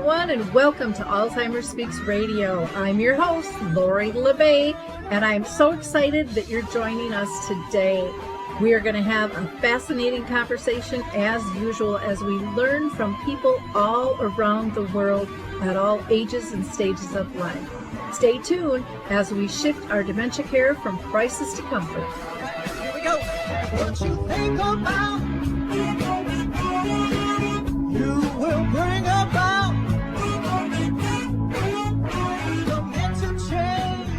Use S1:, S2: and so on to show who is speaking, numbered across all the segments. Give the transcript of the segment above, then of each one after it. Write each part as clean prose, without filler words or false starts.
S1: everyone, and welcome to Alzheimer Speaks Radio. I'm your host, Lori LeBay, and I'm so excited that you're joining us today. We are going to have a fascinating conversation as usual as we learn from people all around the world at all ages and stages of life. Stay tuned as we shift our dementia care from crisis to comfort.
S2: Here we go. What you think about, you will bring about dementia change.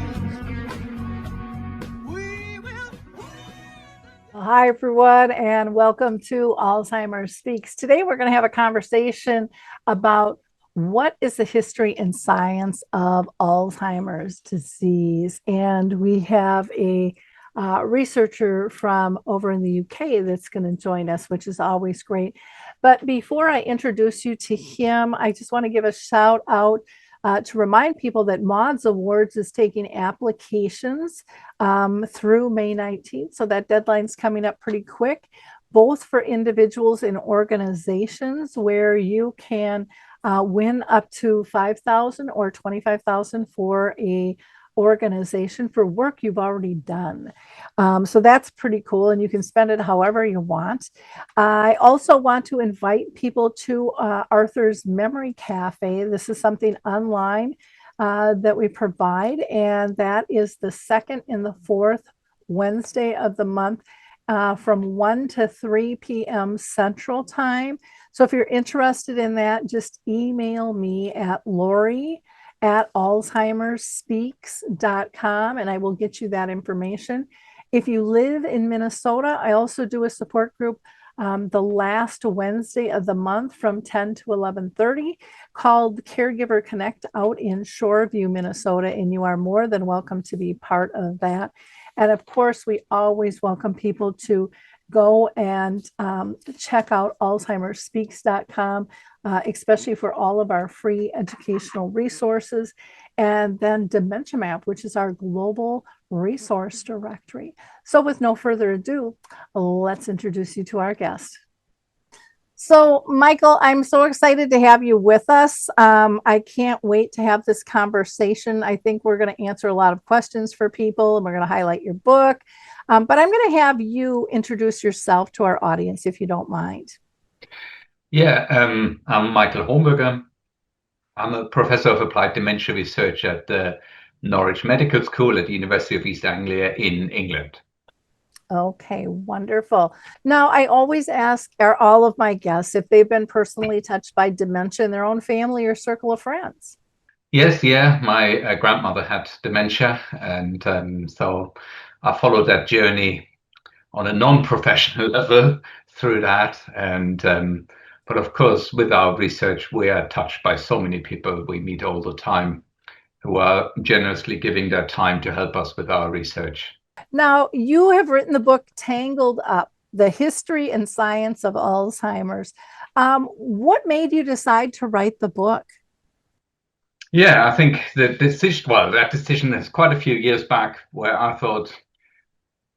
S2: We will.
S1: Hi, everyone, and welcome to Alzheimer Speaks. Today, we're going to have a conversation about what is the history and science of Alzheimer's disease. And we have a researcher from over in the UK that's going to join us, which is always great. But before I introduce you to him, I just want to give a shout out to remind people that MODS Awards is taking applications through May 19th. So that deadline's coming up pretty quick, both for individuals and organizations, where you can win up to $5,000 or $25,000 for a organization for work you've already done. So that's pretty cool, and you can spend it however you want. I also want to invite people to Arthur's Memory Cafe. This is something online that we provide, and that is the second and the fourth Wednesday of the month from 1 to 3 p.m. Central Time. So if you're interested in that, just email me at lori@alzheimerspeaks.com, and I will get you that information. If you live in Minnesota, I also do a support group the last Wednesday of the month from 10 to 11:30 called Caregiver Connect out in Shoreview, Minnesota, and you are more than welcome to be part of that. And of course, we always welcome people to go and check out alzheimerspeaks.com, especially for all of our free educational resources. And then Dementia Map, which is our global resource directory. So with no further ado, let's introduce you to our guest. So, Michael, I'm so excited to have you with us. I can't wait to have this conversation. I think we're going to answer a lot of questions for people, and we're going to highlight your book. But I'm going to have you introduce yourself to our audience, if you don't mind.
S3: Yeah, I'm Michael Hornberger. I'm a professor of applied dementia research at the Norwich Medical School at the University of East Anglia in England.
S1: Okay, wonderful. Now, I always ask all of my guests if they've been personally touched by dementia in their own family or circle of friends.
S3: Yes, yeah, my grandmother had dementia, and so I followed that journey on a non-professional level through that. And but of course, with our research, we are touched by so many people we meet all the time who are generously giving their time to help us with our research.
S1: Now, you have written the book Tangled Up, The History and Science of Alzheimer's. What made you decide to write the book?
S3: Yeah, I think that decision is quite a few years back, where I told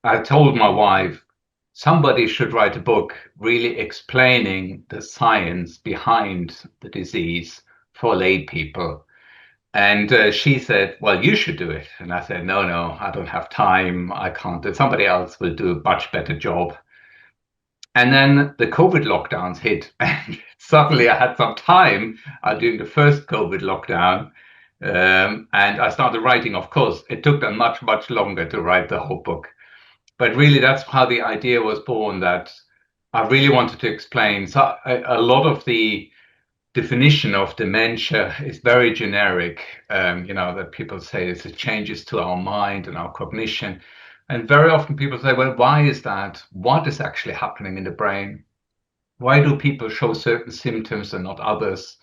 S3: my wife, somebody should write a book really explaining the science behind the disease for lay people. And she said, well, you should do it. And I said, no, I don't have time. I can't do it. Somebody else will do a much better job. And then the COVID lockdowns hit. And suddenly I had some time during the first COVID lockdown. And I started writing, of course. It took them much, much longer to write the whole book. But really, that's how the idea was born, that I really wanted to explain. So a lot of the definition of dementia is very generic, that people say it's the changes to our mind and our cognition. And very often people say, well, why is that? What is actually happening in the brain? Why do people show certain symptoms and not others?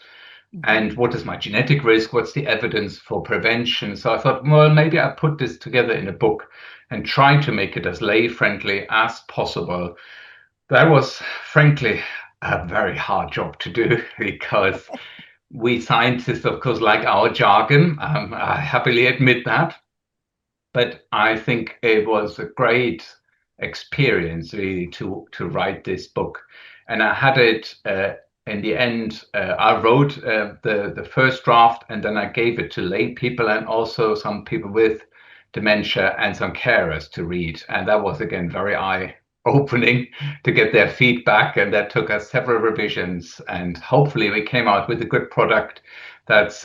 S3: And what is my genetic risk? What's the evidence for prevention? So I thought, well, maybe I put this together in a book and try to make it as lay-friendly as possible. That was, frankly, a very hard job to do, because we scientists, of course, like our jargon. I happily admit that. But I think it was a great experience, really, to write this book. And I had it in the end, I wrote the first draft, and then I gave it to lay people and also some people with dementia and some carers to read. And that was, again, very eye-opening to get their feedback. And that took us several revisions. And hopefully we came out with a good product that's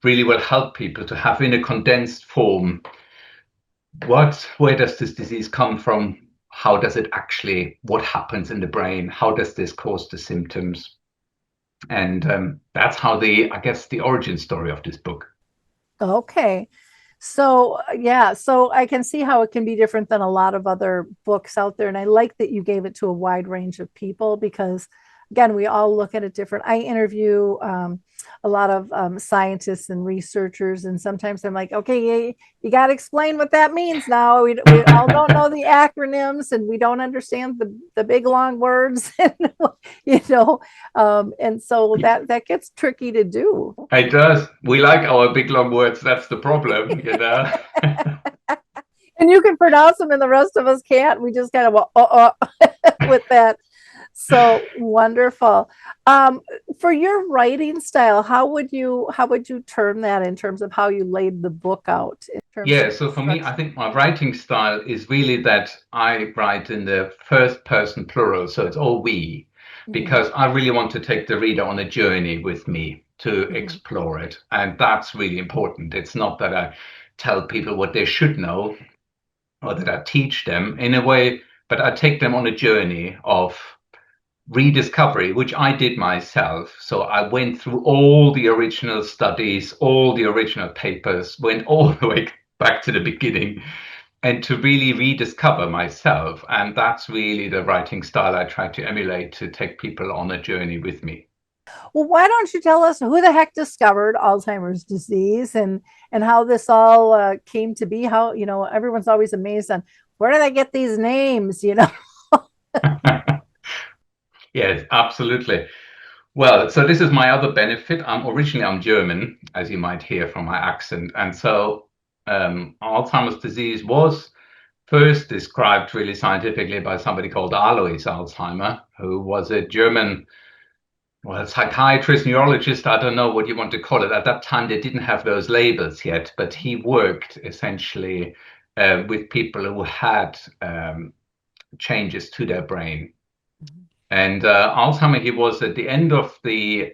S3: really will help people to have in a condensed form where does this disease come from? How does it actually, what happens in the brain? How does this cause the symptoms? And that's how I guess, the origin story of this book.
S1: Okay. So, yeah, so I can see how it can be different than a lot of other books out there. And I like that you gave it to a wide range of people because, again, we all look at it different. I interview a lot of scientists and researchers, and sometimes I'm like, okay, you got to explain what that means now. We all don't know the acronyms and we don't understand the big long words, you know, and so that gets tricky to do.
S3: It does. We like our big long words. That's the problem, you know.
S1: And you can pronounce them and the rest of us can't. We just kind of with that. So wonderful. For your writing style, how would you term that in terms of how you laid the book out in terms
S3: Yeah,
S1: of
S3: so for me, I
S1: structure?
S3: think my writing style is really that I write in the first person plural, so it's all we,
S1: Mhm,
S3: because I really want to take the reader on a journey with me to
S1: mhm.
S3: explore it. And that's really important. It's not that I tell people what they should know or that I teach them in a way, but I take them on a journey of rediscovery, which I did myself. So I went through all the original studies, all the original papers, went all the way back to the beginning, and to really rediscover myself. And that's really the writing style I try to emulate, to take people on a journey with me.
S1: Well, why don't you tell us who the heck discovered Alzheimer's disease and how this all came to be? How, everyone's always amazed on where did I get these names,
S3: Yes, absolutely. Well, so this is my other benefit. I'm German, as you might hear from my accent, and so Alzheimer's disease was first described really scientifically by somebody called Alois Alzheimer, who was a German, well, psychiatrist, neurologist. I don't know what you want to call it. At that time, they didn't have those labels yet, but he worked essentially with people who had changes to their brain. And Alzheimer, he was at the end of he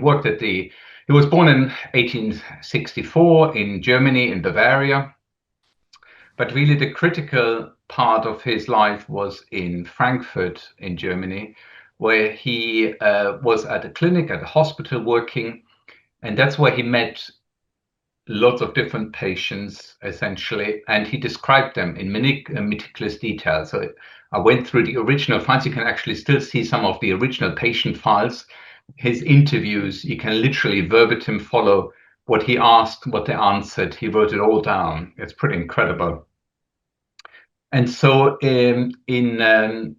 S3: worked he was born in 1864 in Germany, in Bavaria. But really, the critical part of his life was in Frankfurt, in Germany, where he was at a clinic, at a hospital working. And that's where he met lots of different patients, essentially, and he described them in meticulous detail. So I went through the original files. You can actually still see some of the original patient files, his interviews. You can literally verbatim follow what he asked, what they answered. He wrote it all down. It's pretty incredible. And so in the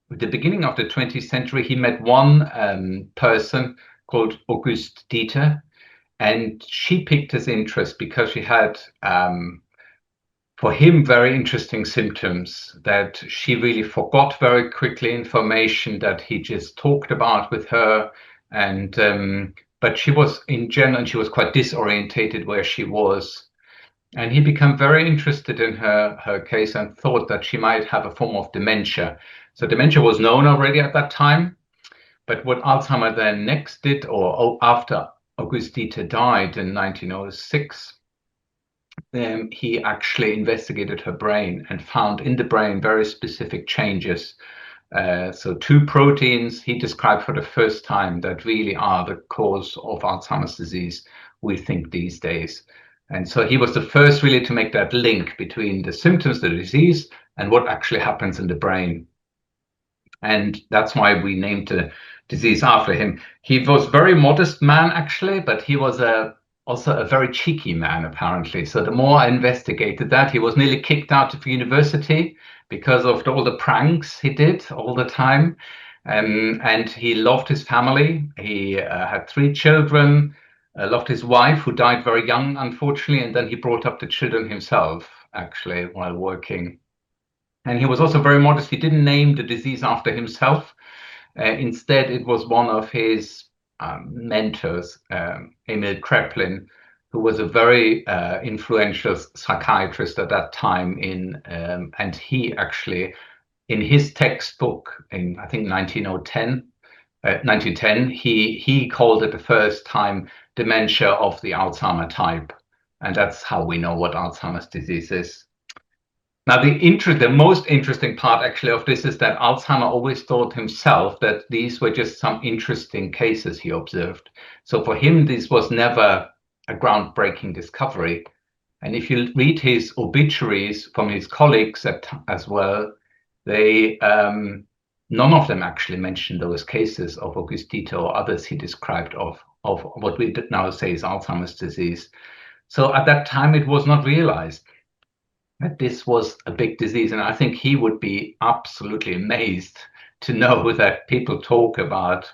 S3: beginning of the 20th century, he met one person called Auguste Dieter, and she piqued his interest because she had, for him, very interesting symptoms that she really forgot very quickly information that he just talked about with her. And but she was, in general, she was quite disorientated where she was. And he became very interested in her case and thought that she might have a form of dementia. So dementia was known already at that time. But what Alzheimer then next did, or after Auguste Dieter died in 1906, he actually investigated her brain and found in the brain very specific changes. So two proteins he described for the first time that really are the cause of Alzheimer's disease, we think, these days. And so he was the first really to make that link between the symptoms of the disease and what actually happens in the brain. And that's why we named the disease after him. He was a very modest man, actually, but he was also a very cheeky man, apparently. So the more I investigated that, he was nearly kicked out of university because of all the pranks he did all the time. And he loved his family. He had three children, loved his wife, who died very young, unfortunately, and then he brought up the children himself, actually, while working. And he was also very modest. He didn't name the disease after himself. Instead, it was one of his mentors, Emil Kraepelin, who was a very influential psychiatrist at that time and he actually, in his textbook in, I think, 1910, he called it the first time dementia of the Alzheimer type. And that's how we know what Alzheimer's disease is. Now, the most interesting part actually of this is that Alzheimer always thought himself that these were just some interesting cases he observed. So for him, this was never a groundbreaking discovery. And if you read his obituaries from his colleagues as well, they none of them actually mentioned those cases of Augustito or others he described of what we now say is Alzheimer's disease. So at that time, it was not realized that this was a big disease. And I think he would be absolutely amazed to know that people talk about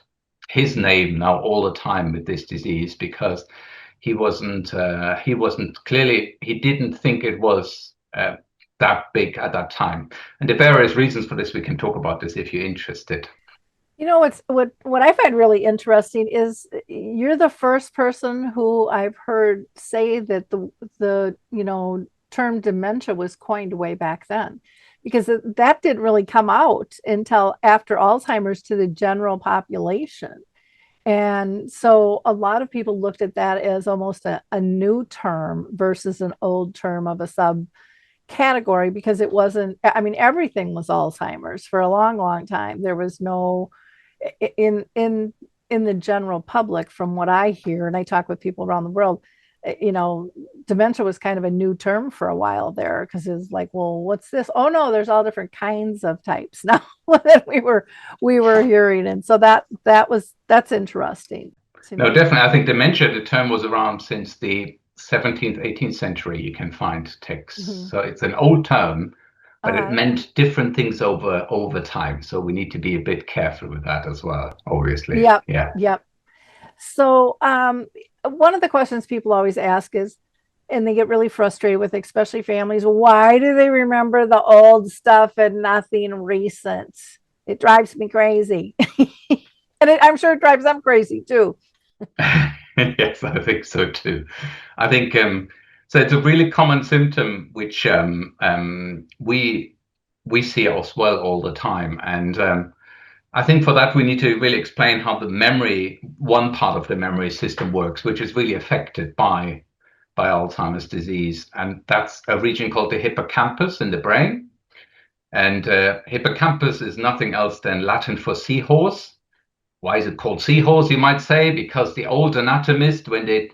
S3: his name now all the time with this disease, because he didn't think it was that big at that time. And the various reasons for this, we can talk about this if you're interested.
S1: What I find really interesting is you're the first person who I've heard say that the term dementia was coined way back then, because that didn't really come out until after Alzheimer's to the general population. And so a lot of people looked at that as almost a new term versus an old term of a subcategory, because it wasn't, I mean, everything was Alzheimer's for a long, long time. There was no, in the general public, from what I hear, and I talk with people around the world, dementia was kind of a new term for a while there, because it's like, well, what's this? Oh no, there's all different kinds of types now that we were hearing. And so that's interesting to
S3: No,
S1: me.
S3: definitely. I think dementia, the term was around since the 17th, 18th century. You can find texts.
S1: Mm-hmm.
S3: So it's an old term, but it
S1: Uh-huh.
S3: meant different things over time. So we need to be a bit careful with that as well, obviously.
S1: Yep.
S3: Yeah.
S1: Yep. So one of the questions people always ask is, and they get really frustrated with, especially families, why do they remember the old stuff and nothing recent? It drives me crazy. And I'm sure it drives them crazy too.
S3: Yes, I think so too. I think so. It's a really common symptom which we see as well all the time, and I think for that we need to really explain how one part of the memory system works, which is really affected by Alzheimer's disease, and that's a region called the hippocampus in the brain. And hippocampus is nothing else than Latin for seahorse. Why is it called seahorse, you might say? Because the old anatomists, when they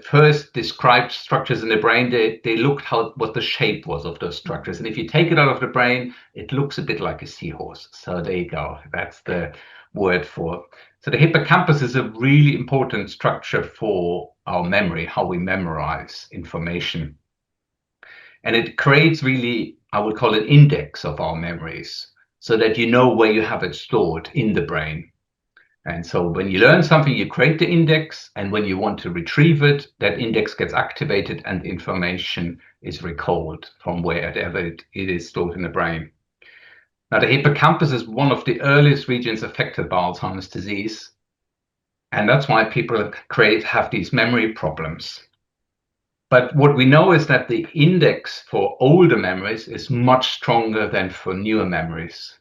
S3: first described structures in the brain, they looked what the shape was of those structures. And if you take it out of the brain, it looks a bit like a seahorse. So there you go. That's the word for. So the hippocampus is a really important structure for our memory, how we memorize information. And it creates really, I would call it, index of our memories, so that you know where you have it stored in the brain. And so when you learn something, you create the index, and when you want to retrieve it, that index gets activated and information is recalled from wherever it is stored in the brain. Now, the hippocampus is one of the earliest regions affected by Alzheimer's disease, and that's why people have these memory problems. But what we know is that the index for older memories is much stronger than for newer memories.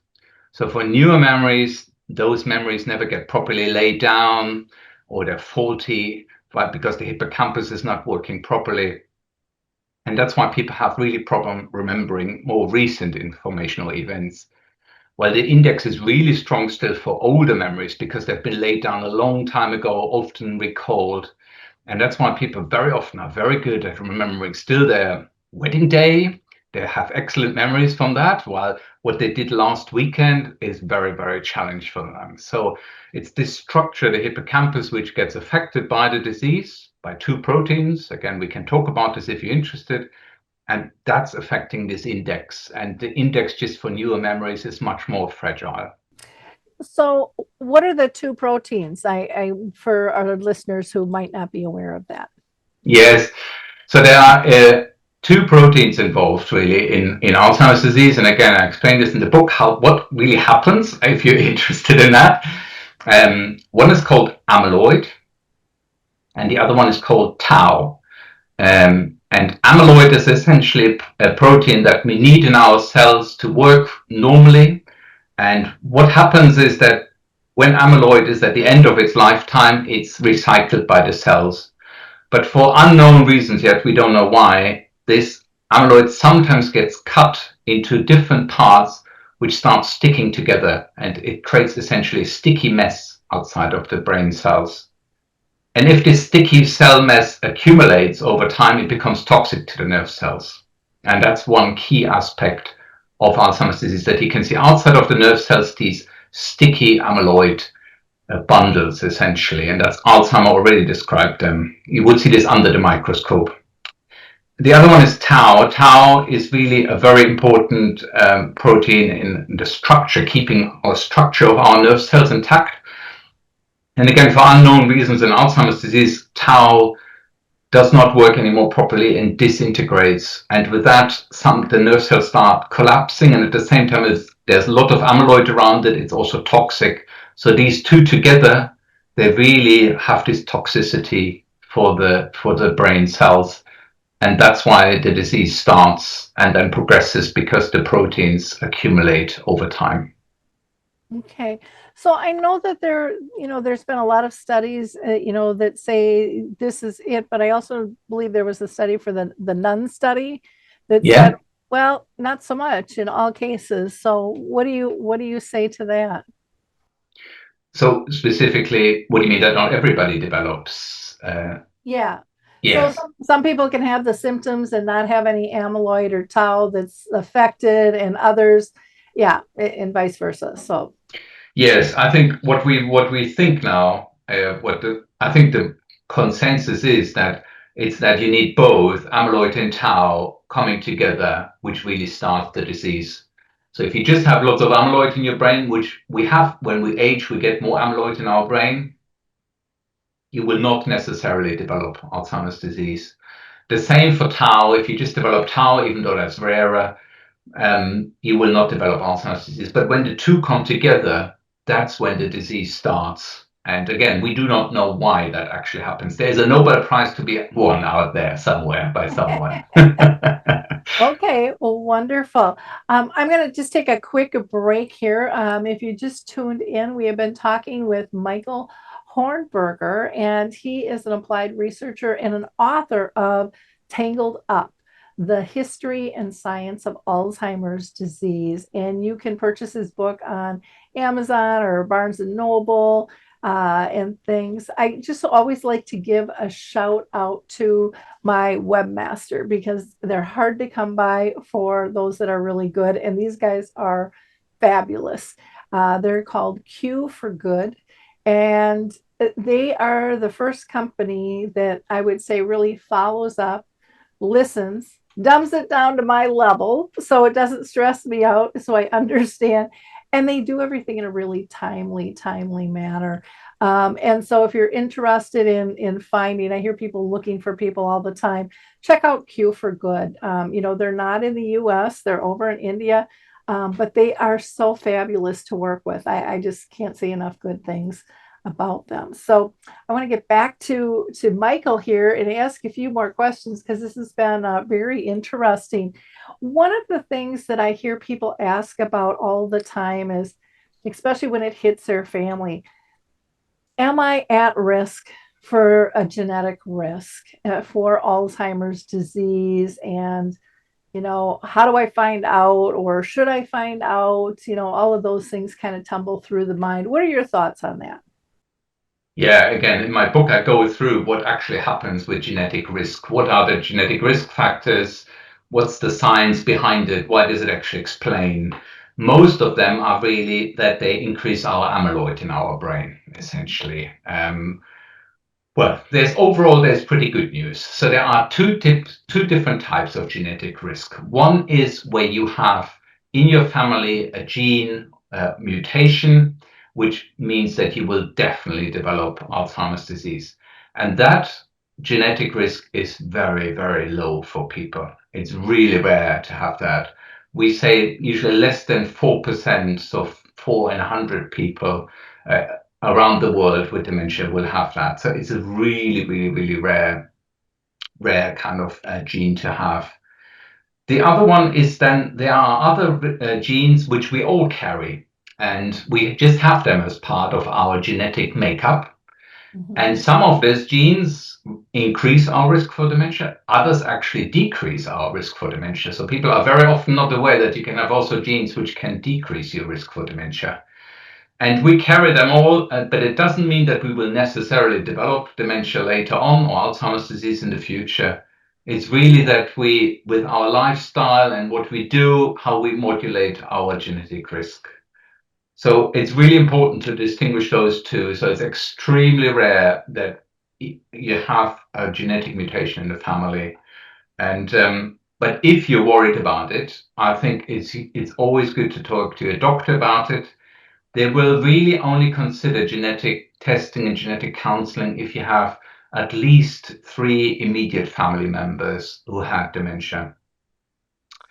S3: So for newer memories, those memories never get properly laid down, or they're faulty, right? Because the hippocampus is not working properly. And that's why people have really problem remembering more recent information or events. While the index is really strong still for older memories, because they've been laid down a long time ago, often recalled. And that's why people very often are very good at remembering still their wedding day. They have excellent memories from that, while what they did last weekend is very, very challenging for them. So it's this structure, the hippocampus, which gets affected by the disease, by two proteins. Again, we can talk about this if you're interested. And that's affecting this index. And the index just for newer memories is much more fragile.
S1: So what are the two proteins? I for our listeners who might not be aware of that.
S3: Yes. So there are two proteins involved really in Alzheimer's disease. And again, I explain this in the book, what really happens if you're interested in that. One is called amyloid, and the other one is called tau. And amyloid is essentially a protein that we need in our cells to work normally. And what happens is that when amyloid is at the end of its lifetime, it's recycled by the cells. But for unknown reasons yet, we don't know why, this amyloid sometimes gets cut into different parts which start sticking together, and it creates essentially a sticky mess outside of the brain cells. And if this sticky cell mess accumulates over time, it becomes toxic to the nerve cells. And that's one key aspect of Alzheimer's disease, that you can see outside of the nerve cells these sticky amyloid bundles, essentially. And that's Alzheimer already described them. You would see this under the microscope. The other one is tau. Tau is really a very important protein in the structure, keeping our structure of our nerve cells intact. And again, for unknown reasons in Alzheimer's disease, tau does not work anymore properly and disintegrates. And with that, the nerve cells start collapsing. And at the same time, there's a lot of amyloid around it. It's also toxic. So these two together, they really have this toxicity for the brain cells. And that's why the disease starts and then progresses, because the proteins accumulate over time.
S1: Okay. So I know that there's been a lot of studies, that say this is it, but I also believe there was a study for the nun study that
S3: Yeah.
S1: said, well, not so much in all cases. So what do you say to that?
S3: So specifically, what do you mean that not everybody develops?
S1: Yeah. So
S3: Yes.
S1: some people can have the symptoms and not have any amyloid or tau that's affected, and others, yeah, and vice versa. So
S3: Yes, I think what we think now, I think the consensus is that it's that you need both amyloid and tau coming together, which really starts the disease. So if you just have lots of amyloid in your brain, which we have when we age, we get more amyloid in our brain, you will not necessarily develop Alzheimer's disease. The same for tau. If you just develop tau, even though that's rarer, you will not develop Alzheimer's disease. But when the two come together, that's when the disease starts. And again, we do not know why that actually happens. There's a Nobel Prize to be won out there somewhere by someone.
S1: okay, well, wonderful. I'm going to just take a quick break here. If you just tuned in, we have been talking with Michael Hornberger, and he is an applied researcher and an author of Tangled Up, the history and science of Alzheimer's disease. And you can purchase his book on Amazon or Barnes and Noble and things. I just always like to give a shout out to my webmaster because they're hard to come by for those that are really good. And these guys are fabulous. They're called Q for Good. And they are the first company that I would say really follows up, listens, dumbs it down to my level so it doesn't stress me out, so I understand. And they do everything in a really timely manner. And so if you're interested in finding, I hear people looking for people all the time, check out Q for Good. They're not in the US, they're over in India, but they are so fabulous to work with. I just can't say enough good things about them. So I want to get back to Michael here and ask a few more questions because this has been very interesting. One of the things that I hear people ask about all the time is, especially when it hits their family, am I at risk for a genetic risk for Alzheimer's disease? And how do I find out, or should I find out? All of those things kind of tumble through the mind. What are your thoughts on that?
S3: Yeah, again, in my book, I go through what actually happens with genetic risk. What are the genetic risk factors? What's the science behind it? Why does it actually explain? Most of them are really that they increase our amyloid in our brain, essentially. Well, there's pretty good news. So there are two different types of genetic risk. One is where you have in your family a gene mutation, which means that you will definitely develop Alzheimer's disease. And that genetic risk is very, very low for people. It's really rare to have that. We say usually less than 4%, so 4 in 100 people around the world with dementia will have that. So it's a really, really, really rare kind of gene to have. The other one is then there are other genes which we all carry, and we just have them as part of our genetic makeup. And
S1: Mhm.
S3: some of these genes increase our risk for dementia. Others actually decrease our risk for dementia. So people are very often not aware that you can have also genes which can decrease your risk for dementia. And we carry them all, but it doesn't mean that we will necessarily develop dementia later on or Alzheimer's disease in the future. It's really that we, with our lifestyle and what we do, how we modulate our genetic risk. So it's really important to distinguish those two. So it's extremely rare that you have a genetic mutation in the family. And but if you're worried about it, I think it's always good to talk to a doctor about it. They will really only consider genetic testing and genetic counseling if you have at least 3 immediate family members who had dementia.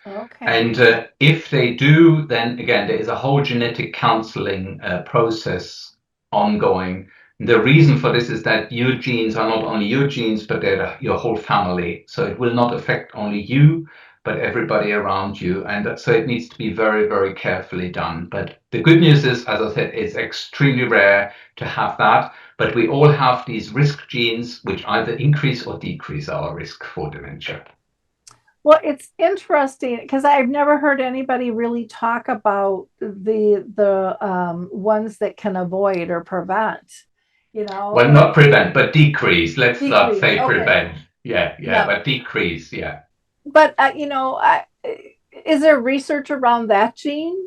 S1: Okay.
S3: And if they do, then again, there is a whole genetic counseling process ongoing. The reason for this is that your genes are not only your genes, but they're your whole family. So it will not affect only you, but everybody around you. And so it needs to be very, very carefully done. But the good news is, as I said, it's extremely rare to have that. But we all have these risk genes, which either increase or decrease our risk for dementia.
S1: Well, it's interesting because I've never heard anybody really talk about the ones that can avoid or prevent,
S3: Well,
S1: like
S3: not prevent, but decrease. Let's not
S1: decrease.
S3: say
S1: Okay.
S3: prevent. Yeah,
S1: Yeah.
S3: but decrease. Yeah.
S1: But is there research around that gene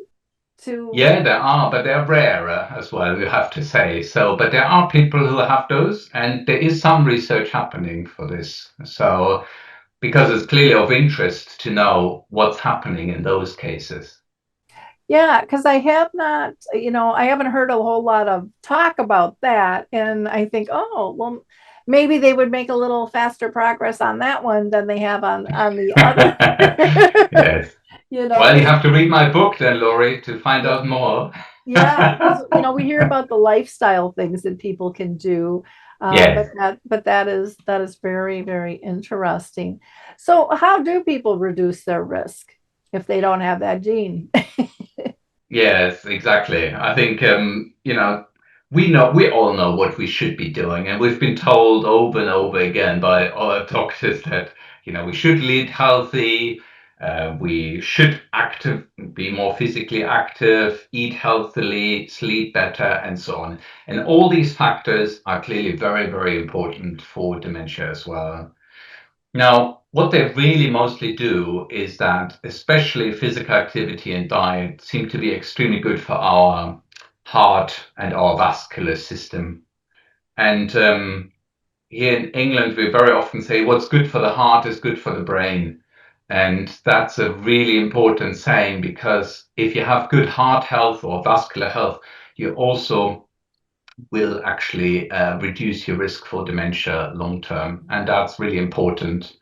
S1: to
S3: Yeah, there are, but they're rarer as well, you have to say. So, but there are people who have those, and there is some research happening for this. So, because it's clearly of interest to know what's happening in those cases.
S1: Yeah, because I have not, I haven't heard a whole lot of talk about that. And I think, oh, well, maybe they would make a little faster progress on that one than they have on the other.
S3: Yes. Well, you
S1: Because
S3: have to read my book then, Laurie, to find
S1: yeah,
S3: out more.
S1: yeah, because we hear about the lifestyle things that people can do,
S3: Yes.
S1: but that is very, very interesting. So, how do people reduce their risk if they don't have that gene?
S3: Yes, exactly. I think we all know what we should be doing, and we've been told over and over again by our doctors that we should lead healthy, we should be more physically active, eat healthily, sleep better, and so on. And all these factors are clearly very, very important for dementia as well. Now, what they really mostly do is that, especially physical activity and diet, seem to be extremely good for our heart and our vascular system. And here in England, we very often say what's good for the heart is good for the brain. And that's a really important saying because if you have good heart health or vascular health, you also will actually reduce your risk for dementia long term. And that's really important.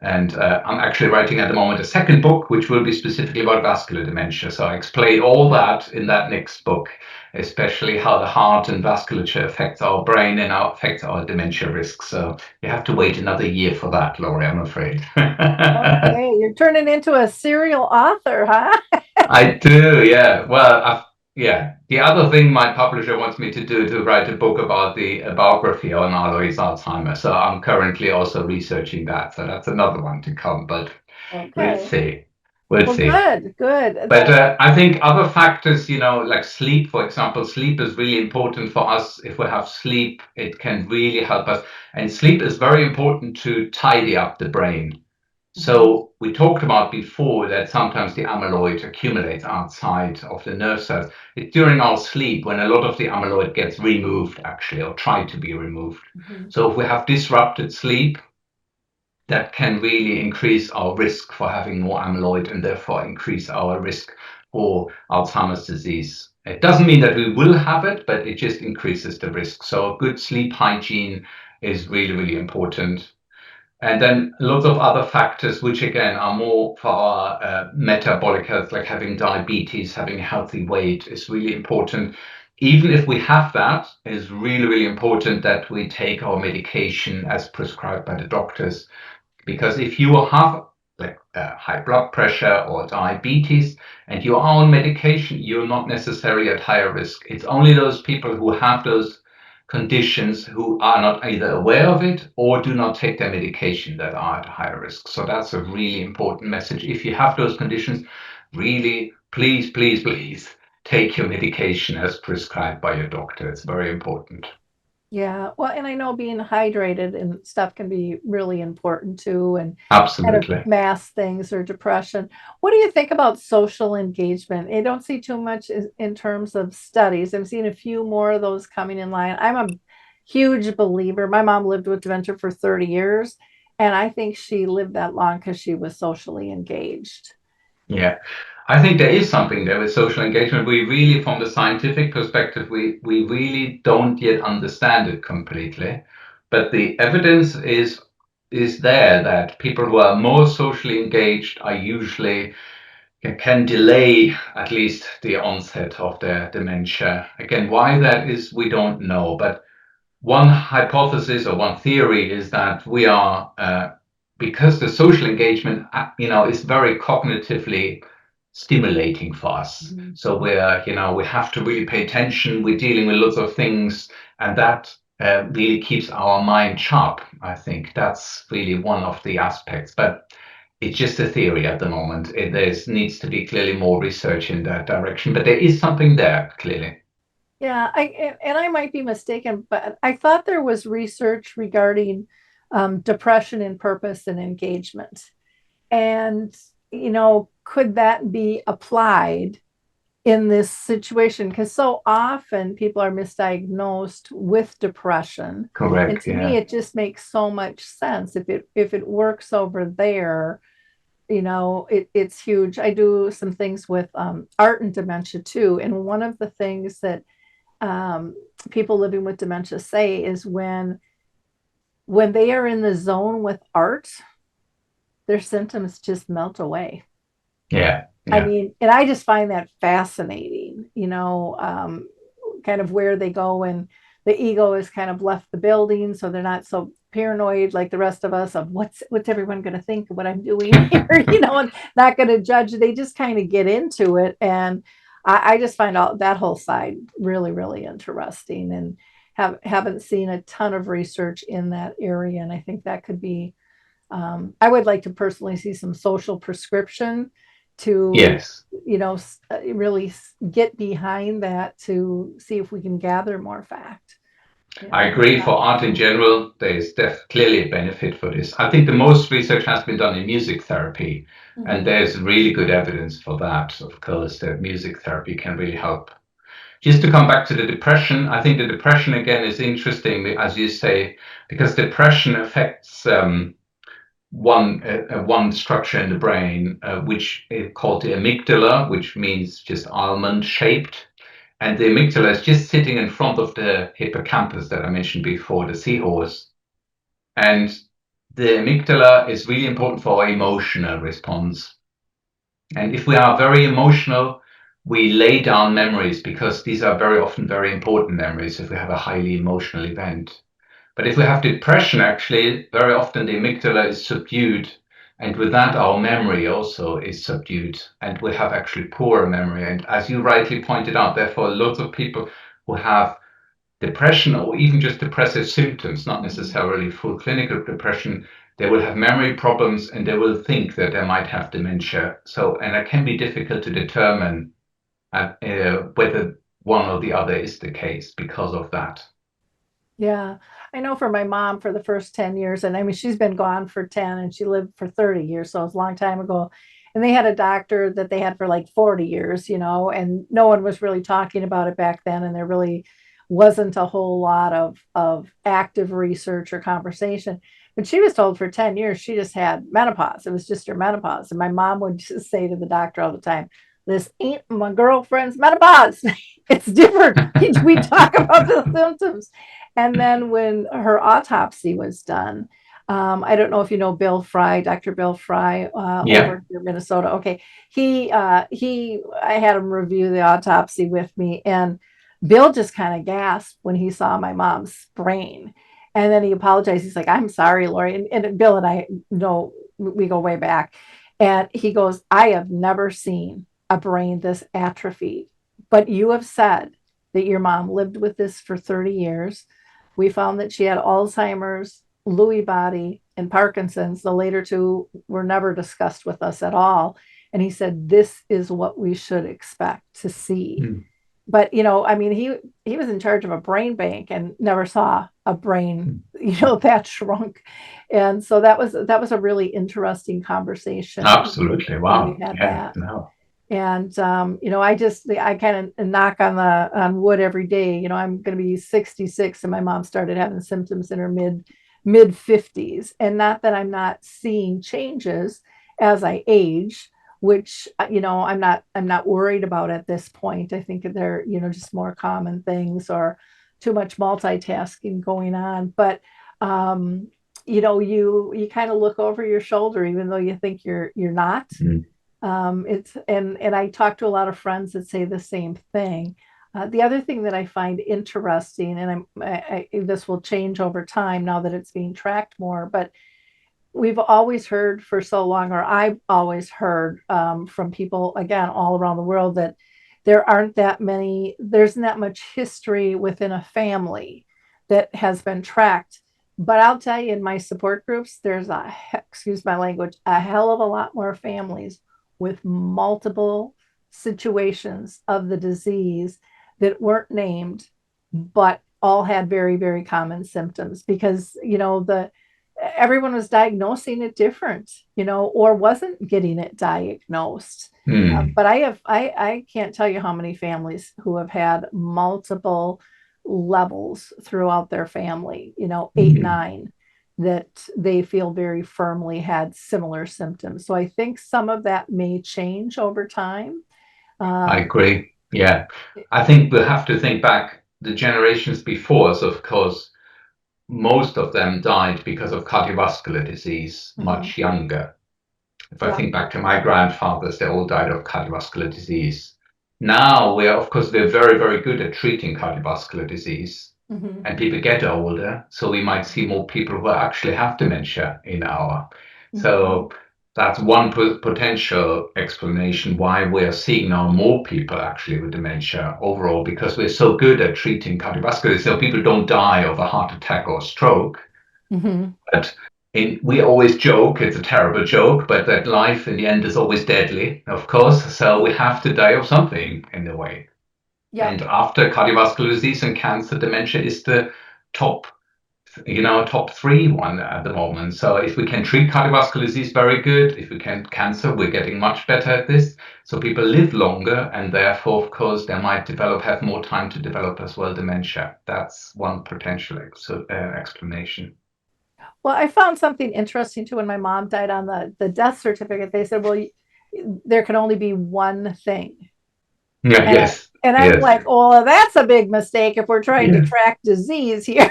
S3: And I'm actually writing at the moment a second book, which will be specifically about vascular dementia. So I explain all that in that next book, especially how the heart and vasculature affects our brain and how affects our dementia risk. So you have to wait another year for that, Laurie, I'm afraid.
S1: Okay, you're turning into a serial author, huh?
S3: I do, yeah. Well, yeah. The other thing my publisher wants me to do to write a book about the biography on Alois Alzheimer. So I'm currently also researching that. So that's another one to come, but we'll
S1: Okay.
S3: see. We'll
S1: Well,
S3: see.
S1: good, good.
S3: But I think other factors, like sleep, for example, sleep is really important for us. If we have sleep, it can really help us. And sleep is very important to tidy up the brain.
S1: Mhm.
S3: So we talked about before that sometimes the amyloid accumulates outside of the nerve cells. It's during our sleep when a lot of the amyloid gets removed, actually, or tried to be removed.
S1: Mhm.
S3: So if we have disrupted sleep, that can really increase our risk for having more amyloid and therefore increase our risk for Alzheimer's disease. It doesn't mean that we will have it, but it just increases the risk. So good sleep hygiene is really, really important. And then lots of other factors, which again are more for our metabolic health, like having diabetes, having a healthy weight is really important. Even if we have that, it's really, really important that we take our medication as prescribed by the doctors. Because if you have like high blood pressure or diabetes and you are on medication, you're not necessarily at higher risk. It's only those people who have those conditions who are not either aware of it or do not take their medication that are at higher risk. So that's a really important message. If you have those conditions, really, please, please, please take your medication as prescribed by your doctor. It's very important.
S1: Yeah. Well, and I know being hydrated and stuff can be really important too, and kind of
S3: Absolutely.
S1: mask things or depression. What do you think about social engagement? I don't see too much in terms of studies. I'm seeing a few more of those coming in line. I'm a huge believer. My mom lived with dementia for 30 years, and I think she lived that long because she was socially engaged.
S3: Yeah, I think there is something there with social engagement. We really, from the scientific perspective, we really don't yet understand it completely. But the evidence is there that people who are more socially engaged are usually can delay at least the onset of their dementia. Again, why that is, we don't know. But one hypothesis or one theory is that we are because the social engagement is very cognitively stimulating for us,
S1: Mhm.
S3: so we're we have to really pay attention, we're dealing with lots of things, and that really keeps our mind sharp. I think that's really one of the aspects, but it's just a theory at the moment. There needs to be clearly more research in that direction, but there is something there clearly.
S1: Yeah, and I might be mistaken, but I thought there was research regarding depression and purpose and engagement. And, could that be applied in this situation? Because so often people are misdiagnosed with depression. And
S3: Correct,
S1: to me,
S3: yeah.
S1: it just makes so much sense. If it works over there, it's huge. I do some things with art and dementia too. And one of the things that um, people living with dementia say is when they are in the zone with art, their symptoms just melt away.
S3: Yeah,
S1: I
S3: yeah.
S1: mean, and I just find that fascinating, kind of where they go and the ego has kind of left the building, so they're not so paranoid like the rest of us of what's everyone going to think of what I'm doing here, and not going to judge. They just kind of get into it, and I just find out that whole side really, really interesting, and haven't seen a ton of research in that area, and I think that could be I would like to personally see some social prescription to,
S3: Yes.
S1: really get behind that to see if we can gather more fact.
S3: I
S1: More
S3: agree. For
S1: facts.
S3: art in general, there is clearly a benefit for this. I think the most research has been done in music therapy, and
S1: Mhm.
S3: there's really good evidence for that, of course, that music therapy can really help. Just to come back to the depression, I think the depression again is interesting, as you say, because depression affects one structure in the brain, which is called the amygdala, which means just almond shaped. And the amygdala is just sitting in front of the hippocampus that I mentioned before, the seahorse. And the amygdala is really important for our emotional response. And if we are very emotional, we lay down memories because these are very often very important memories if we have a highly emotional event. But if we have depression, actually, very often the amygdala is subdued. And with that, our memory also is subdued. And we have actually poorer memory. And as you rightly pointed out, therefore, lots of people who have depression or even just depressive symptoms, not
S1: Mhm.
S3: necessarily full clinical depression, they will have memory problems and they will think that they might have dementia. So, and it can be difficult to determine whether one or the other is the case because of that.
S1: Yeah. I know for my mom for the first 10 years, and I mean, she's been gone for 10 and she lived for 30 years. So it was a long time ago. And they had a doctor that they had for like 40 years, and no one was really talking about it back then. And there really wasn't a whole lot of active research or conversation. But she was told for 10 years she just had menopause. It was just her menopause. And my mom would just say to the doctor all the time, "This ain't my girlfriend's menopause. It's different. We talk about the symptoms." And then when her autopsy was done, I don't know if you know Bill Fry, Dr. Bill Fry,
S3: Yeah.
S1: over here in Minnesota. Okay, I had him review the autopsy with me, and Bill just kind of gasped when he saw my mom's brain, and then he apologized. He's like, "I'm sorry, Lori," and Bill and I know we go way back, and he goes, "I have never seen a brain this atrophied, but you have said that your mom lived with this for 30 years. We found that she had Alzheimer's, Lewy body, and Parkinson's. The later two were never discussed with us at all." And he said, "This is what we should expect to see."
S3: Mm.
S1: But I mean, he was in charge of a brain bank and never saw a brain, that shrunk. And so that was a really interesting conversation
S3: Absolutely.
S1: when we
S3: Wow.
S1: had
S3: Yeah.
S1: that.
S3: No.
S1: And I kind of knock on wood every day. I'm going to be 66, and my mom started having symptoms in her mid 50s. And not that I'm not seeing changes as I age, which I'm not worried about at this point. I think they're just more common things, or too much multitasking going on. But you kind of look over your shoulder, even though you think you're not.
S3: Mm.
S1: It's and I talk to a lot of friends that say the same thing. The other thing that I find interesting, and this will change over time now that it's being tracked more, but we've always heard for so long, or I've always heard from people again all around the world, that there's not much history within a family that has been tracked. But I'll tell you, in my support groups, there's excuse my language, a hell of a lot more families with multiple situations of the disease that weren't named, but all had very, very common symptoms, because the everyone was diagnosing it different, or wasn't getting it diagnosed.
S3: Mm.
S1: But I can't tell you how many families who have had multiple levels throughout their family, eight,
S3: Mm.
S1: nine, that they feel very firmly had similar symptoms. So I think some of that may change over time.
S3: I
S1: Um,
S3: agree. Yeah. I think we'll have to think back the generations before us, of course, most of them died because of cardiovascular disease
S1: mhm,
S3: much younger. If I
S1: yeah.
S3: think back to my grandfathers, they all died of cardiovascular disease. Now we're very, very good at treating cardiovascular disease,
S1: Mhm,
S3: and people get older, so we might see more people who actually have dementia in our.
S1: mhm,
S3: So that's one potential explanation why we're seeing now more people actually with dementia overall, because we're so good at treating cardiovascular. So people don't die of a heart attack or stroke,
S1: mhm.
S3: but we always joke, it's a terrible joke, but that life in the end is always deadly, of course. So we have to die of something in a way.
S1: Yep.
S3: And after cardiovascular disease and cancer, dementia is the top, top three one at the moment. So if we can treat cardiovascular disease, very good. If we can cancer, we're getting much better at this. So people live longer, and therefore, of course, they might have more time to develop as well dementia. That's one potential explanation.
S1: Well, I found something interesting too. When my mom died, on the death certificate, they said, "Well, there can only be one thing."
S3: Yeah,
S1: And
S3: yes,
S1: and I'm
S3: yes,
S1: like, "Oh, that's a big mistake if we're trying to
S3: yeah,
S1: track disease here."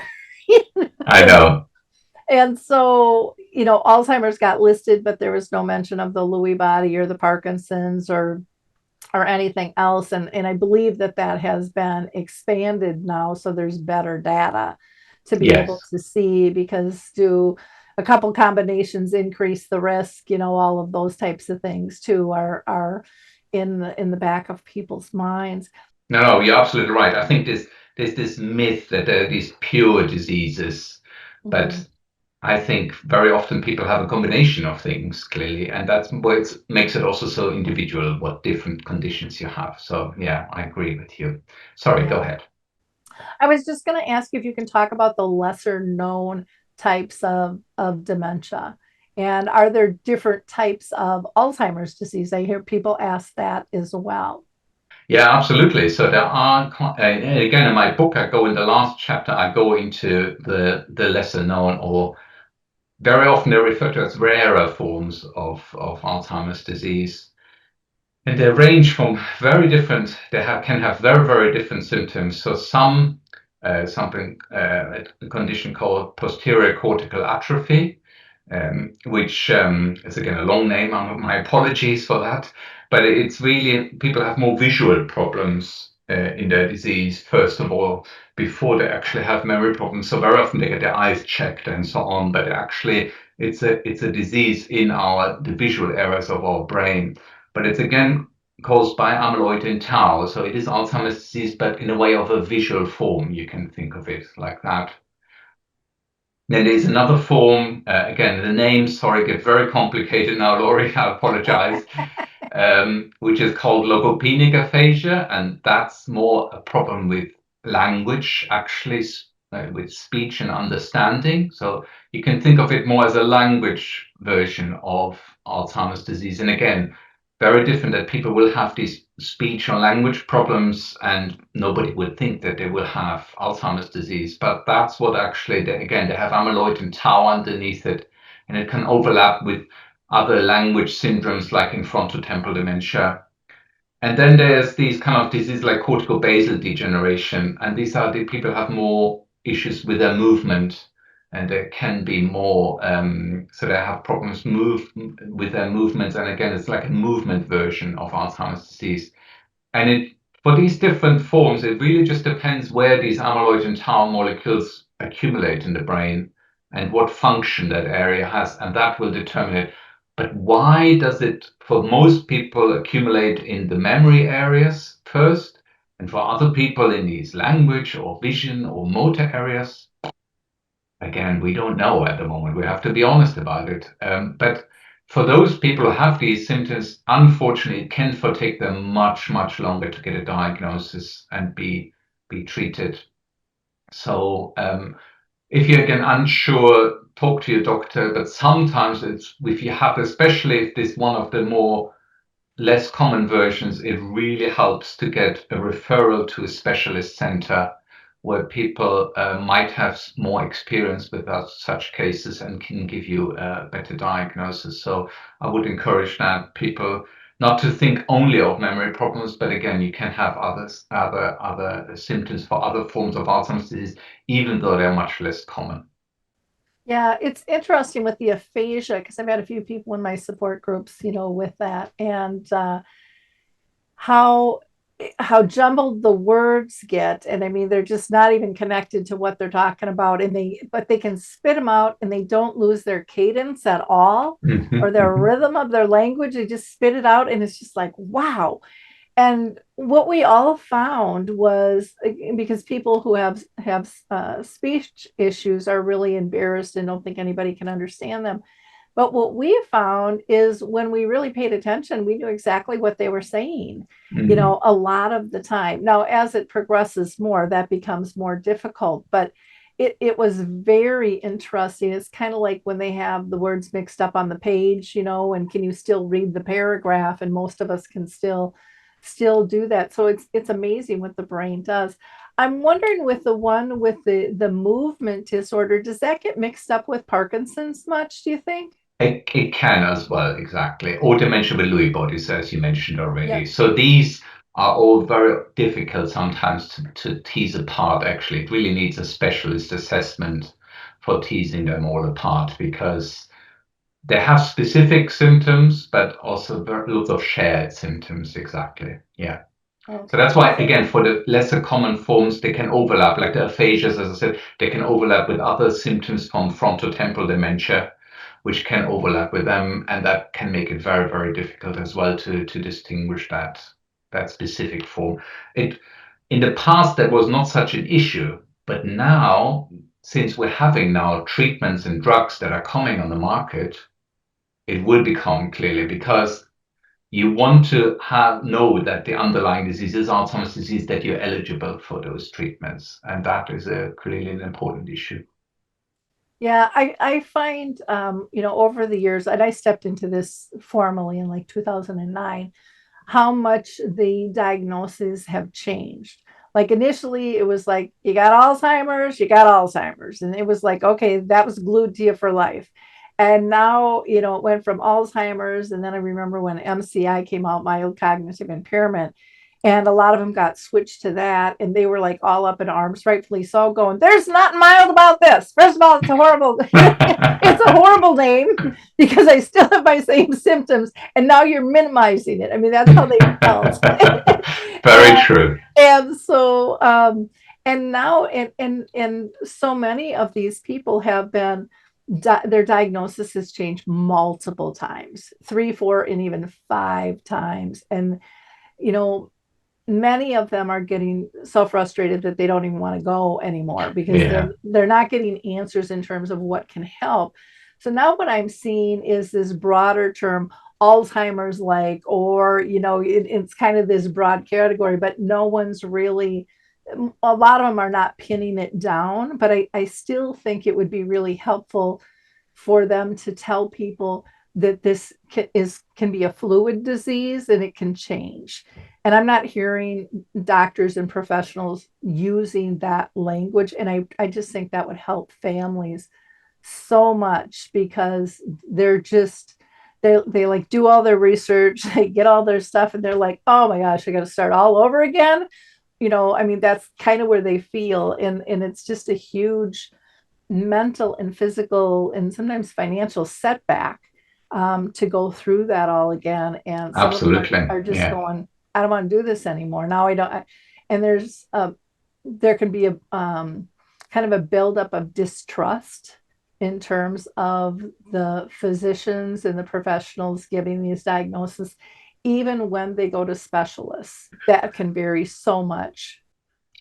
S3: I know.
S1: And so, Alzheimer's got listed, but there was no mention of the Lewy body or the Parkinson's, or anything else. And I believe that has been expanded now, so there's better data to be able
S3: Yes.
S1: to see, because do a couple combinations increase the risk, all of those types of things too are in the back of people's minds.
S3: No, no, you're absolutely right. I think there's this myth that there are these pure diseases,
S1: Mhm.
S3: but I think very often people have a combination of things, clearly, and that's what makes it also so individual, what different conditions you have. So yeah, I agree with you. Sorry, go
S1: Yeah.
S3: ahead.
S1: I was just going to ask you if you can talk about the lesser known types of dementia. And are there different types of Alzheimer's disease? I hear people ask that as well.
S3: Yeah, absolutely. So there are, and again, in my book, I go in the last chapter, I go into the lesser known, or very often they're referred to as rarer forms of Alzheimer's disease. And they range from very different, can have very, very different symptoms. So some a condition called posterior cortical atrophy, which is again a long name. My apologies for that. But it's really, people have more visual problems in their disease, first of all, before they actually have memory problems. So very often they get their eyes checked and so on, but actually it's a disease in the visual areas of our brain. But it's again caused by amyloid and tau. So it is Alzheimer's disease, but in a way of a visual form. You can think of it like that. Then there's another form, again, the names, sorry, get very complicated now, Laurie, I apologize, which is called logopenic aphasia. And that's more a problem with language, actually, with speech and understanding. So you can think of it more as a language version of Alzheimer's disease. And again, very different, that people will have these speech or language problems and nobody would think that they will have Alzheimer's disease. But that's what actually, again, they have amyloid and tau underneath it, and it can overlap with other language syndromes like in frontotemporal dementia. And then there's these kind of diseases like corticobasal degeneration, and these are the people have more issues with their movement, and there can be more, so they have problems with their movements. And again, it's like a movement version of Alzheimer's disease. And for these different forms, it really just depends where these amyloid and tau molecules accumulate in the brain and what function that area has, and that will determine it. But why does it, for most people, accumulate in the memory areas first, and for other people in these language or vision or motor areas? Again, we don't know at the moment. We have to be honest about it. But for those people who have these symptoms, unfortunately, it can take them much, much longer to get a diagnosis and be treated. So if you're again unsure, talk to your doctor. But sometimes it's, if you have, especially if this one of the more less common versions, it really helps to get a referral to a specialist center where people might have more experience with such cases and can give you a better diagnosis. So I would encourage that people not to think only of memory problems, but again, you can have other symptoms for other forms of Alzheimer's disease, even though they're much less common.
S1: Yeah, it's interesting with the aphasia because I've had a few people in my support groups, with that, and how how jumbled the words get. And I mean, they're just not even connected to what they're talking about, and they can spit them out and they don't lose their cadence at all or their rhythm of their language. They just spit it out, and it's just like, wow. And what we all found was, because people who have speech issues are really embarrassed and don't think anybody can understand them. But what we found is when we really paid attention, we knew exactly what they were saying, a lot of the time. Now, as it progresses more, that becomes more difficult, but it was very interesting. It's kind of like when they have the words mixed up on the page, and can you still read the paragraph? And most of us can still do that. So it's amazing what the brain does. I'm wondering, with the one with the movement disorder, does that get mixed up with Parkinson's much, do you think?
S3: It can as well, exactly. Or dementia with Lewy bodies, as you mentioned already.
S1: Yeah.
S3: So these are all very difficult sometimes to tease apart, actually. It really needs a specialist assessment for teasing them all apart, because they have specific symptoms, but also lots of shared symptoms, exactly. Yeah. So
S1: Okay.
S3: that's why, again, for the lesser common forms, they can overlap, like the aphasias, as I said, they can overlap with other symptoms from frontotemporal dementia, which can overlap with them, and that can make it very, very difficult as well to distinguish that specific form. In the past, that was not such an issue, but now, since we're having now treatments and drugs that are coming on the market, it will become clearly, because you want to know that the underlying disease is Alzheimer's disease, that you're eligible for those treatments. And that is clearly an important issue.
S1: Yeah, I find, over the years, and I stepped into this formally in like 2009, how much the diagnoses have changed. Like initially, it was like, you got Alzheimer's, you got Alzheimer's. And it was like, okay, that was glued to you for life. And now, it went from Alzheimer's. And then I remember when MCI came out, mild cognitive impairment. And a lot of them got switched to that, and they were like all up in arms, rightfully so, going, "There's nothing mild about this. First of all, it's a horrible, it's a horrible name because I still have my same symptoms, and now you're minimizing it." I mean, that's how they felt.
S3: Very
S1: and,
S3: true.
S1: and so, and now, and so many of these people have been their diagnosis has changed multiple times, 3, 4, and even 5 times, and you know many of them are getting so frustrated that they don't even want to go anymore because
S3: Yeah.
S1: they're not getting answers in terms of what can help. So now what I'm seeing is this broader term, Alzheimer's like, or it's kind of this broad category, but no one's really, a lot of them are not pinning it down, but I still think it would be really helpful for them to tell people that this can be a fluid disease and it can change. And I'm not hearing doctors and professionals using that language. And I just think that would help families so much because they're just, they like do all their research, they get all their stuff, and they're like, oh my gosh, I got to start all over again. I mean, that's kind of where they feel. And it's just a huge mental and physical and sometimes financial setback to go through that all again. And some of them
S3: Absolutely.
S1: are just
S3: Yeah.
S1: going, I don't want to do this anymore. Now I don't. And there can be a kind of a buildup of distrust in terms of the physicians and the professionals giving these diagnoses, even when they go to specialists. That can vary so much.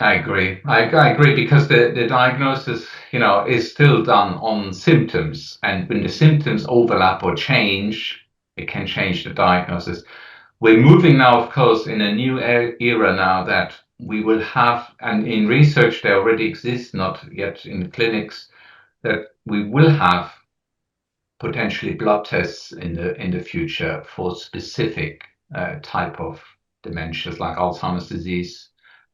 S3: I agree. I agree because the diagnosis, is still done on symptoms. And when the symptoms overlap or change, it can change the diagnosis. We're moving now, of course, in a new era now that we will have, and in research there already exists, not yet in the clinics, that we will have potentially blood tests in the future for specific type of dementias like Alzheimer's disease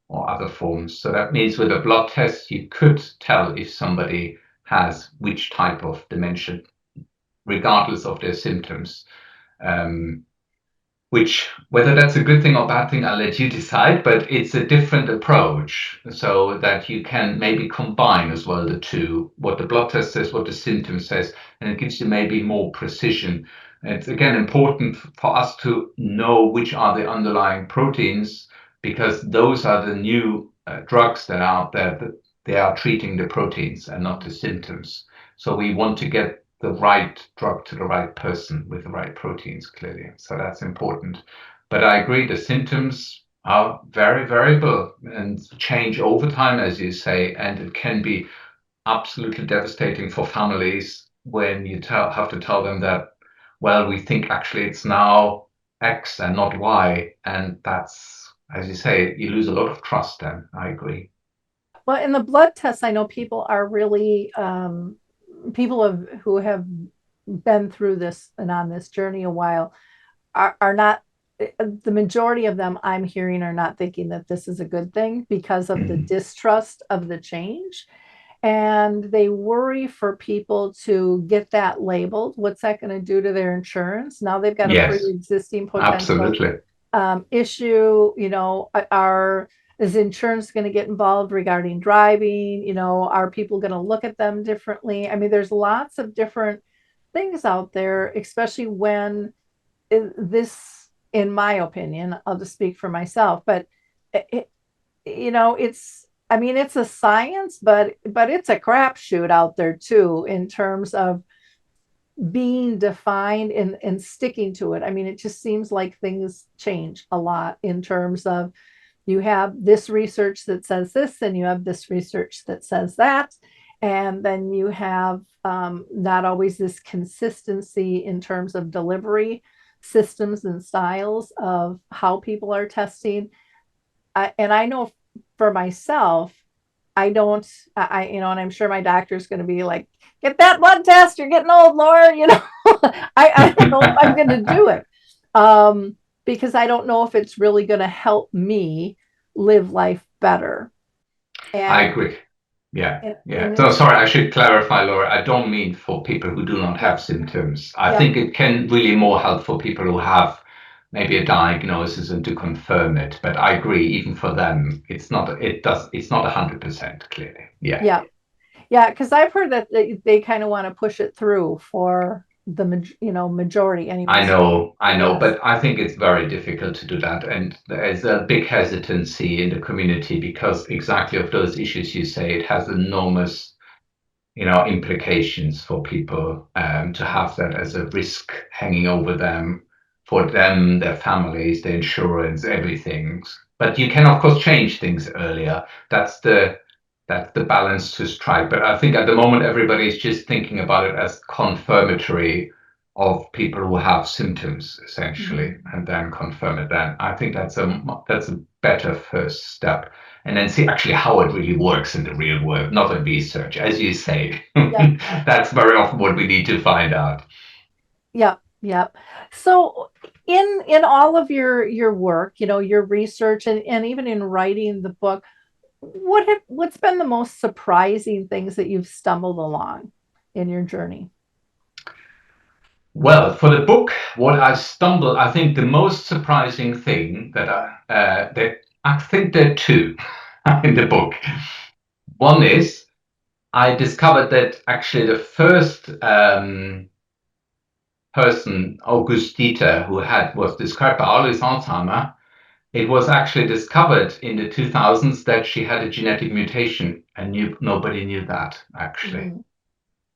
S3: or other forms. So that means with a blood test, you could tell if somebody has which type of dementia, regardless of their symptoms. Which, whether that's a good thing or bad thing, I'll let you decide, but it's a different approach so that you can maybe combine as well the two, what the blood test says, what the symptom says, and it gives you maybe more precision. It's again important for us to know which are the underlying proteins because those are the new drugs that are out there that they are treating the proteins and not the symptoms. So we want to get the right drug to the right person with the right proteins, clearly. So that's important. But I agree, the symptoms are very variable and change over time, as you say, and it can be absolutely devastating for families when you have to tell them that, well, we think actually it's now X and not Y. And that's, as you say, you lose a lot of trust then. I agree.
S1: Well, in the blood tests, I know people are really who have been through this and on this journey a while are not, the majority of them I'm hearing are not thinking that this is a good thing because of the
S3: Mhm.
S1: distrust of the change. And they worry for people to get that labeled. What's that going to do to their insurance? Now they've got a
S3: Yes,
S1: pre-existing potential
S3: absolutely.
S1: issue. Is insurance going to get involved regarding driving? Are people going to look at them differently? I mean, there's lots of different things out there, especially when this, in my opinion, I'll just speak for myself, but it, it's, I mean, it's a science, but it's a crapshoot out there too in terms of being defined and sticking to it. I mean, it just seems like things change a lot in terms of you have this research that says this, and you have this research that says that. And then you have not always this consistency in terms of delivery systems and styles of how people are testing. And I know for myself, I don't, and I'm sure my doctor's going to be like, get that blood test. You're getting old, Laura. I don't know if I'm going to do it because I don't know if it's really going to help me live life better.
S3: I
S1: And,
S3: agree. Yeah, yeah.
S1: and
S3: So
S1: it's,
S3: sorry, I should clarify, Laura. I don't mean for people who do not
S1: yeah,
S3: have symptoms. I
S1: yeah,
S3: think it can really more help for people who have maybe a diagnosis and to confirm it. But I agree, even for them, it's not 100% clearly. Yeah.
S1: Yeah. Yeah, because I've heard that they kind of want to push it through for the majority anyway. So
S3: I know,
S1: yes,
S3: but I think it's very difficult to do that. And there's a big hesitancy in the community because exactly of those issues you say, it has enormous, implications for people to have that as a risk hanging over them, for them, their families, their insurance, everything. But you can, of course, change things earlier. That's the balance to strike. But I think at the moment everybody's just thinking about it as confirmatory of people who have symptoms essentially,
S1: mm-hmm.
S3: and then confirm it. Then I think that's a better first step, and then see actually how it really works in the real world, not in research, as you say.
S1: Yeah,
S3: That's very often what we need to find out.
S1: yeah, yeah. So in all of your work, your research and even in writing the book, what's been the most surprising things that you've stumbled along in your journey?
S3: Well, for the book, I think the most surprising thing I think there are two in the book. One is I discovered that actually the first person, August Dieter, was described by Alois Alzheimer, it was actually discovered in the 2000s that she had a genetic mutation, and nobody knew that actually.
S1: Mm-hmm.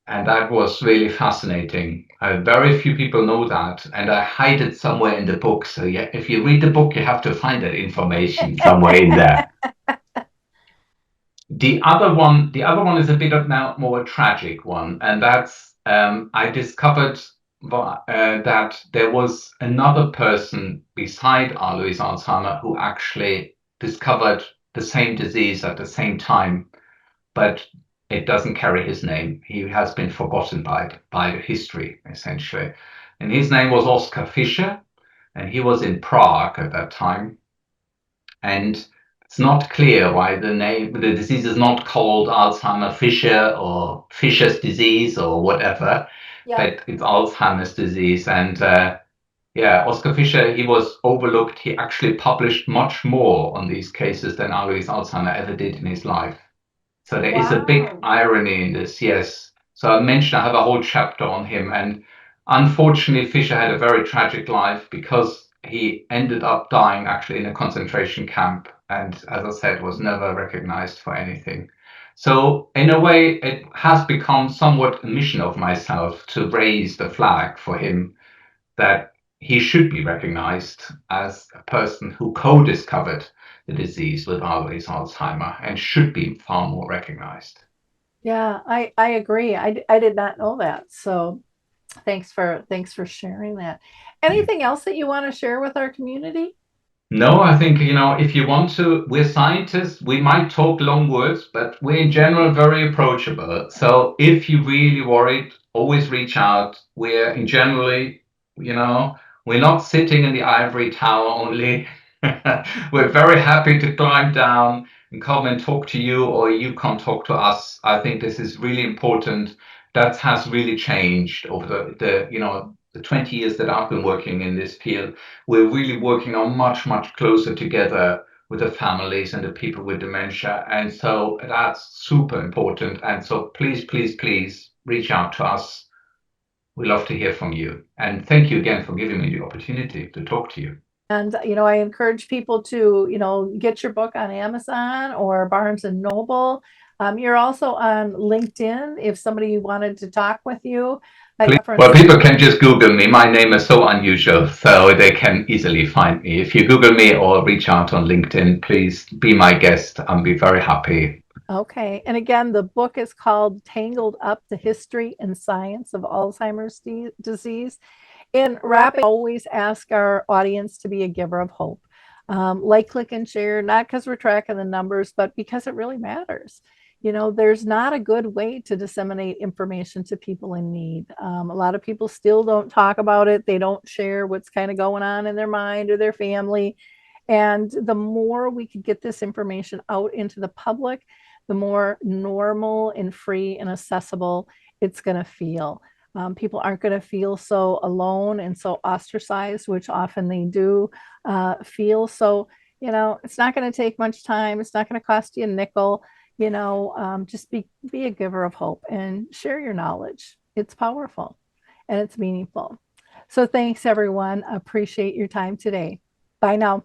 S3: And that was really fascinating. Very few people know that, and I hide it somewhere in the book. So yeah, if you read the book, you have to find that information somewhere in there. The other one is a bit of now more a tragic one, and that's I discovered that there was another person beside Alois Alzheimer who actually discovered the same disease at the same time, but it doesn't carry his name. He has been forgotten by history essentially, and his name was Oskar Fischer, and he was in Prague at that time, and it's not clear why the disease is not called Alzheimer Fischer or Fischer's disease or whatever,
S1: Yeah.
S3: but it's Alzheimer's disease. And yeah, Oscar Fischer, he was overlooked. He actually published much more on these cases than Alois Alzheimer ever did in his life. So there is a big
S1: Wow.
S3: irony in this, yes. So I have a whole chapter on him. And unfortunately, Fischer had a very tragic life because he ended up dying actually in a concentration camp. And as I said, was never recognized for anything. So in a way, it has become somewhat a mission of myself to raise the flag for him that he should be recognized as a person who co-discovered the disease with Alzheimer and should be far more recognized.
S1: Yeah, I agree. I did not know that. So thanks for sharing that. Anything else that you want to share with our community?
S3: No, I think, if you want to, we're scientists, we might talk long words, but we're in general very approachable. So if you really worried, always reach out. We're in generally, you know, we're not sitting in the ivory tower only. We're very happy to climb down and come and talk to you, or you come talk to us. I think this is really important. That has really changed over the 20 years that I've been working in this field. We're really working on much, much closer together with the families and the people with dementia. And so that's super important. And so please, please, please reach out to us. We love to hear from you. And thank you again for giving me the opportunity to talk to you.
S1: And I encourage people to get your book on Amazon or Barnes and Noble. You're also on LinkedIn if somebody wanted to talk with you.
S3: Please, well, people can just Google me. My name is so unusual, so they can easily find me. If you Google me or reach out on LinkedIn, please be my guest. I'll be very happy.
S1: Okay. And again, the book is called Tangled Up: The History and Science of Alzheimer's Disease. In wrapping, I always ask our audience to be a giver of hope. Like, click, and share, not because we're tracking the numbers, but because it really matters. There's not a good way to disseminate information to people in need. A lot of people still don't talk about it. They don't share what's kind of going on in their mind or their family. And the more we could get this information out into the public, the more normal and free and accessible it's going to feel. People aren't going to feel so alone and so ostracized, which often they do feel. So, it's not going to take much time. It's not going to cost you a nickel. Just be a giver of hope and share your knowledge. It's powerful and it's meaningful. So thanks, everyone. Appreciate your time today. Bye now.